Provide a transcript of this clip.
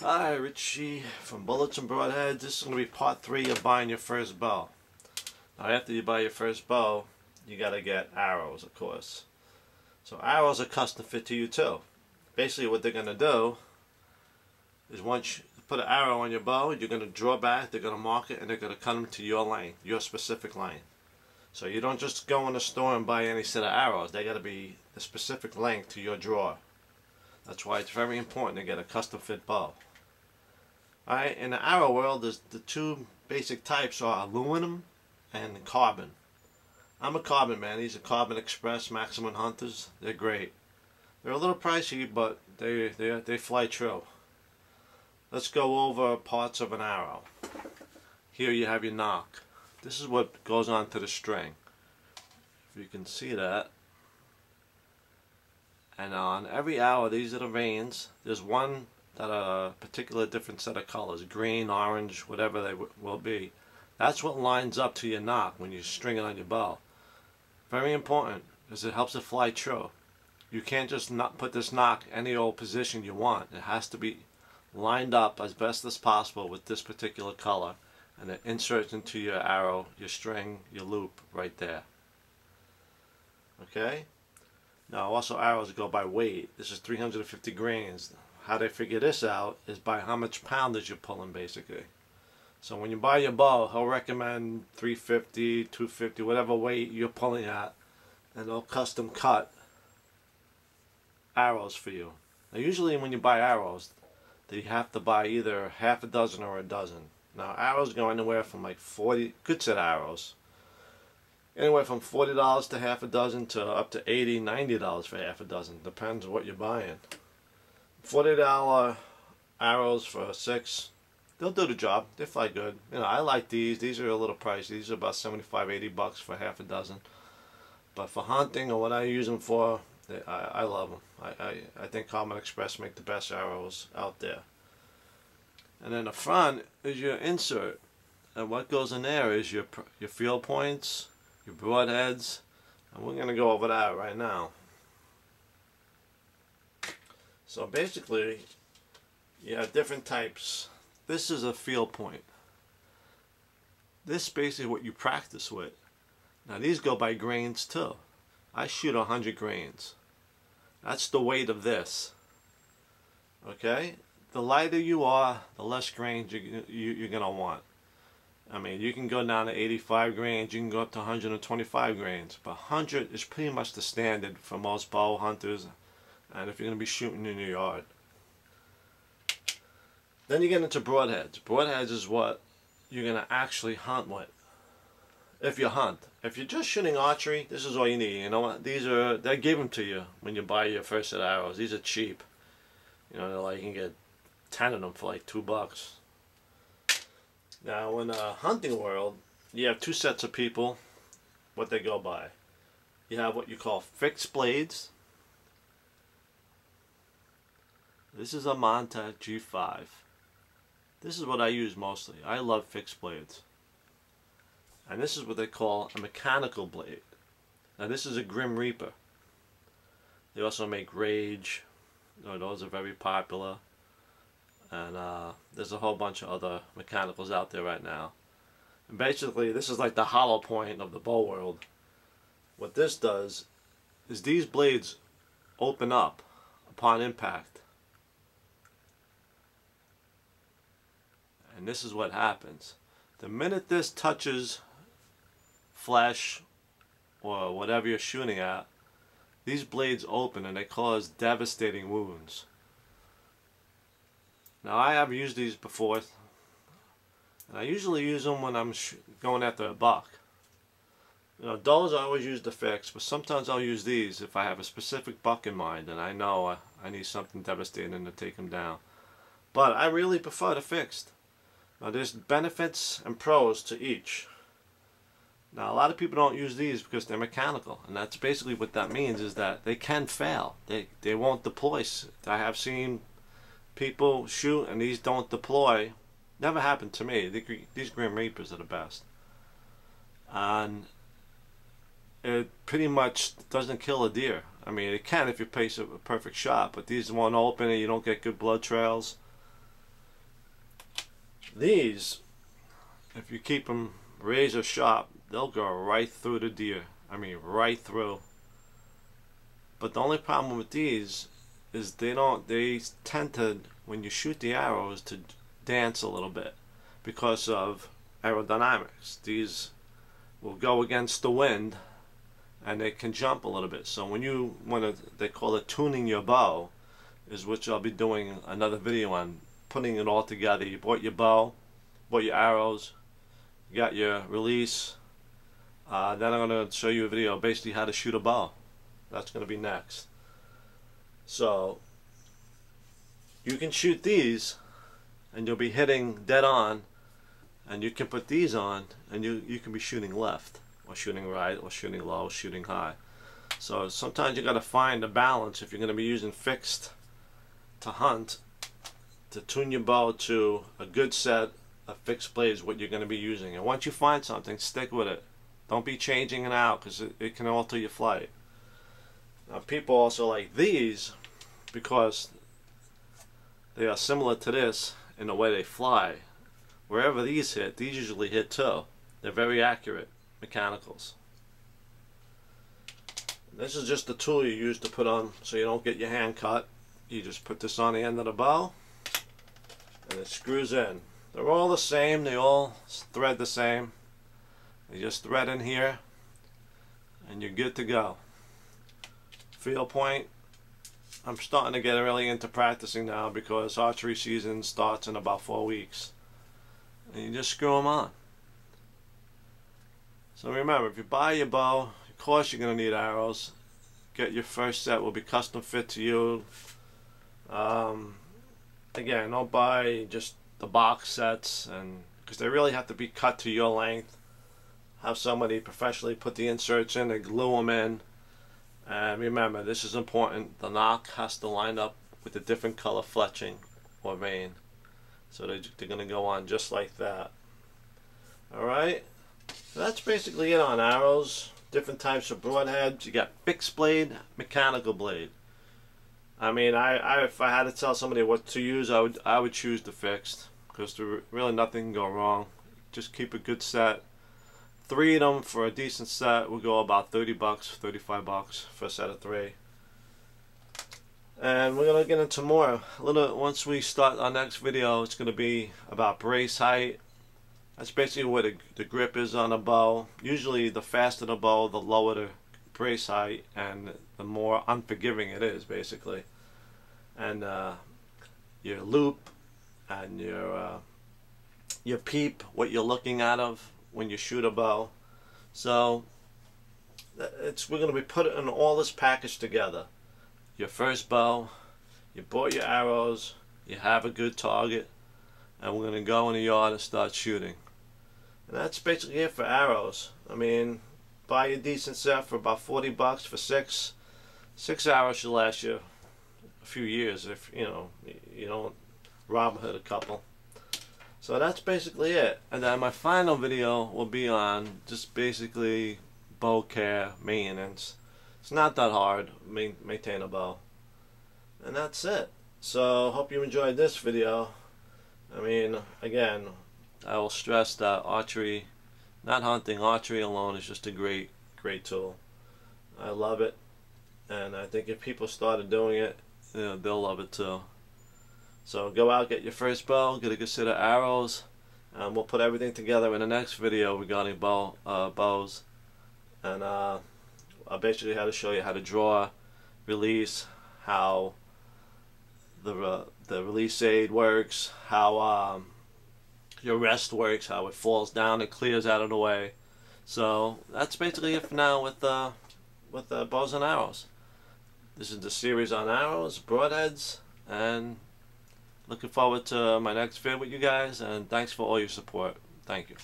Hi, Richie from Bullets and Broadheads. This is going to be part 3 of buying your first bow. Now after you buy your first bow, you got to get arrows, of course. So arrows are custom fit to you too. Basically what they're going to do is once you put an arrow on your bow, you're going to draw back, they're going to mark it, and they're going to cut them to your length, your specific length. So you don't just go in the store and buy any set of arrows. They got to be the specific length to your drawer. That's why it's very important to get a custom fit bow. Alright, in the arrow world, there's the two basic types are aluminum and carbon. I'm a carbon man. These are Carbon Express Maximum Hunters. They're great. They're a little pricey, but they fly true. Let's go over parts of an arrow. Here you have your knock. This is what goes onto the string. If you can see that. And on every arrow, these are the vanes. There's one that are a particular different set of colors, green, orange, whatever they will be. That's what lines up to your knock when you string it on your bow. Very important, because it helps it fly true. You can't just not put this knock any old position you want. It has to be lined up as best as possible with this particular color, and it inserts into your arrow, your string, your loop right there. Okay? Now also arrows go by weight. This is 350 grains. How they figure this out is by how much poundage you're pulling, basically. So when you buy your bow, he'll recommend 350, 250, whatever weight you're pulling at, and they'll custom cut arrows for you. Now usually when you buy arrows, you have to buy either half a dozen or a dozen. Now arrows go anywhere from like 40, good set of arrows, anywhere from $40 to half a dozen to up to $80, $90 for half a dozen. Depends on what you're buying. $40 arrows for 6, they'll do the job. They fly good. You know, I like these. These are a little pricey. These are about 75, 80 bucks for half a dozen. But for hunting or what I use them for, I love them. I think Carbon Express make the best arrows out there. And then the front is your insert. And what goes in there is your field points, your broadheads, and we're going to go over that right now. So basically, you have different types. This is a field point. This is basically what you practice with. Now these go by grains too. I shoot 100 grains. That's the weight of this. Okay? The lighter you are, the less grains you're going to want. I mean, you can go down to 85 grains, you can go up to 125 grains. But 100 is pretty much the standard for most bow hunters, and if you're going to be shooting in your yard. Then you get into broadheads. Broadheads is what you're going to actually hunt with. If you hunt. If you're just shooting archery, this is all you need. You know what? They give them to you when you buy your first set of arrows. These are cheap. You know, they're like, you can get 10 of them for like $2. Now in the hunting world, you have two sets of people, what they go by. You have what you call fixed blades. This is a Montech G5. This is what I use mostly. I love fixed blades. And this is what they call a mechanical blade. Now this is a Grim Reaper. They also make Rage. Those are very popular. And there's a whole bunch of other mechanicals out there right now. And basically this is like the hollow point of the bow world. What this does is these blades open up upon impact. And this is what happens. The minute this touches flesh or whatever you're shooting at, these blades open and they cause devastating wounds. Now I have used these before, and I usually use them when I'm going after a buck. You know, those I always use the fixed, but sometimes I'll use these if I have a specific buck in mind and I know I need something devastating to take him down. But I really prefer the fixed. Now there's benefits and pros to each. Now a lot of people don't use these because they're mechanical, and that's basically what that means, is that they can fail. They won't deploy. I have seen people shoot and these don't deploy. Never happened to me. These Grim Reapers are the best. And it pretty much doesn't kill a deer. I mean, it can if you place a perfect shot, but these won't open and you don't get good blood trails. These, if you keep them razor sharp, they'll go right through the deer. I mean, right through. But the only problem with these is they tend to, when you shoot the arrows, to dance a little bit because of aerodynamics. These will go against the wind and they can jump a little bit. So when you want to, they call it tuning your bow, is which I'll be doing another video on, putting it all together. You bought your bow, bought your arrows, you got your release. Then I'm going to show you a video basically how to shoot a bow. That's going to be next. So you can shoot these and you'll be hitting dead on, and you can put these on and you can be shooting left or shooting right or shooting low, shooting high. So sometimes you got to find a balance if you're going to be using fixed to hunt, to tune your bow to a good set of fixed blades, what you're going to be using. And once you find something, stick with it. Don't be changing it out because it can alter your flight. Now people also like these because they are similar to this in the way they fly. Wherever these hit, these usually hit too. They're very accurate mechanicals. This is just the tool you use to put on so you don't get your hand cut. You just put this on the end of the bow and it screws in. They're all the same, they all thread the same. You just thread in here and you're good to go. Field point, I'm starting to get really into practicing now because archery season starts in about 4 weeks. And you just screw them on. So remember, if you buy your bow, of course you're going to need arrows. Get your first set, will be custom fit to you. Again, don't buy just the box sets, and because they really have to be cut to your length. Have somebody professionally put the inserts in and glue them in. And remember, this is important, the knock has to line up with the different color fletching or vein. So they're going to go on just like that. Alright, so that's basically it on arrows. Different types of broadheads. You got fixed blade, mechanical blade. I mean, if I had to tell somebody what to use, I would choose the fixed, because there really nothing can go wrong. Just keep a good set. 3 of them for a decent set will go about 30 bucks, 35 bucks for a set of 3. And we're gonna get into more. Once we start our next video, it's gonna be about brace height. That's basically where the grip is on a bow. Usually the faster the bow, the lower the brace height, and the more unforgiving it is, basically. And your loop and your peep, what you're looking out of when you shoot a bow. So we're going to be putting all this package together. Your first bow, you bought your arrows, you have a good target, and we're going to go in the yard and start shooting. And that's basically it for arrows. I mean, buy a decent set for about 40 bucks for 6 arrows should last you a few years if you don't Robin Hood a couple. So that's basically it. And then my final video will be on just basically bow care, maintenance. It's not that hard, maintain a bow. And that's it. So hope you enjoyed this video. I mean, again, I will stress that archery, not hunting, archery alone is just a great tool. I love it. And I think if people started doing it, they'll love it too. So go out, get your first bow, get a good set of arrows, and we'll put everything together in the next video regarding bows. And I'll basically how to show you how to draw, release, how the release aid works, how your rest works, how it falls down, it clears out of the way. So that's basically it for now with bows and arrows. This is the series on arrows, broadheads, and looking forward to my next video with you guys, and thanks for all your support. Thank you.